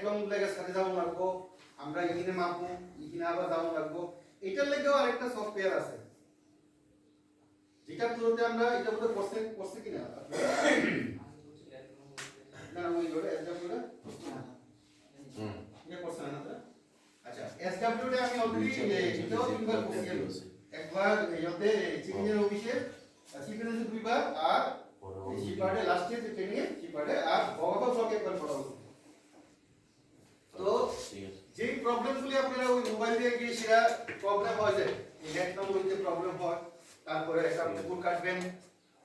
long লাগে সাথে যাওয়া লাগবো আমরা এখানে মাপবো এখানে আবার যাওয়া লাগবো এটার লাগেও আরেকটা সফটওয়্যার আছে যেটা থ্রুতে আমরা এটা বলতে করছে কিনা না ওই ধরে এসডব্লিউ টা এটা করছে না তো আচ্ছা এসডব্লিউ টা আমি অলরেডি এটাও তিনবার করছি একবার এতে চিকেনের অফিসে চিকেনের দুইবার আর শিপার্ডে লাস্টে যে ট্রেনিং এ শিপার্ডে আর বগাবল ব্লকে একবার পড়া হচ্ছে তো যে প্রবলেমগুলি আপনারা ওই মোবাইল দিয়ে গিয়ে সেটা প্রবলেম হয় যে নেট নম্বরতে প্রবলেম হয় তারপরে একটা পুকুর কাটবেন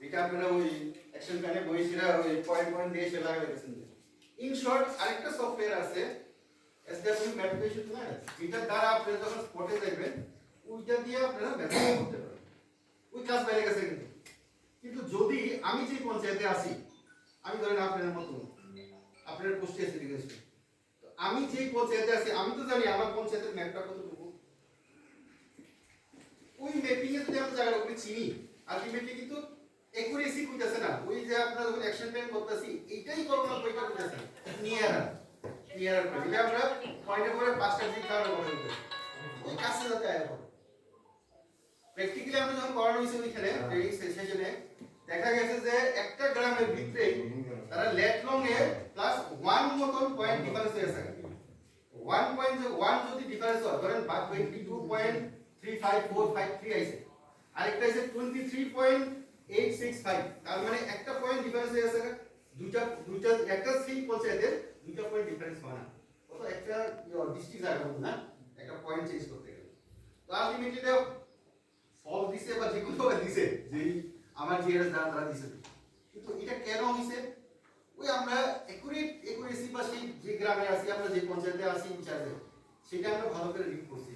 যেটা আপনারা ওই অ্যাকশন প্ল্যানে বই সেটা ওই পয়েন্ট দিয়ে সেটা লাগাইছেন ইন শর্ট আরেকটা সফটওয়্যার আছে এসডব্লিউ ম্যাপিং না যেটা দ্বারা আপনারা যখন স্পটে যাবেন ওইটা দিয়ে আপনারা ম্যাপিং করতে পারবেন ওই কাজ বাইরে গেছে কিন্তু যদি আমি যে পঞ্চায়েতে আছি আমি ধরেন আপনার মতো আপনার পোস্টে এসে গেছি তো আমি যে পঞ্চায়েতে আছি আমি তো জানি আমার পঞ্চায়েতের ম্যাপটা কতটুকু ওই ম্যাপিং এ যদি আমরা জায়গাগুলো চিনি আলটিমেটলি কিন্তু একুরেসি কইতাছে না ওই যে আপনারা যখন অ্যাকশন প্ল্যান করতেছি এইটাই কল্পনা কইটা কইতাছে নিয়ার এটা আমরা পয়েন্টে পরে পাঁচটা দিক কারণে বলে দিতে ওই কাছে যাতে আয় হবে প্র্যাকটিক্যালি আমরা যখন করানো হয়েছে ওইখানে ট্রেনিং সেশনে দেখা গেছে যে একটা গ্রামের ভিতরে তারা লেট লং এ প্লাস 1 মতন পয়েন্ট ডিফারেন্স হয়েছে 1.1 যদি ডিফারেন্স হয় ধরেন 22.354553 আইছে আরেকটা আছে 23.865 তার মানে একটা পয়েন্ট ডিফারেন্স হয়েছে দুইটা একটা সিং পঞ্চায়েতের দুইটা পয়েন্ট ডিফারেন্স হয় না কত একটা ডিস্ট্রিক্ট জায়গা না একটা পয়েন্ট চেঞ্জ করতে গেলে তো আলটিমেটলি ফল দিছে বা যেগুলো দিছে যেই আমার জিএস দ্বারা দিছে কিন্তু এটা কেন হইছে ওই আমরা একুরেসি বা সেই যে গ্রামে আছি আমরা যে পঞ্চায়েতে আছি ইনচার্জে সেটা আমরা ভালো করে রিড করছি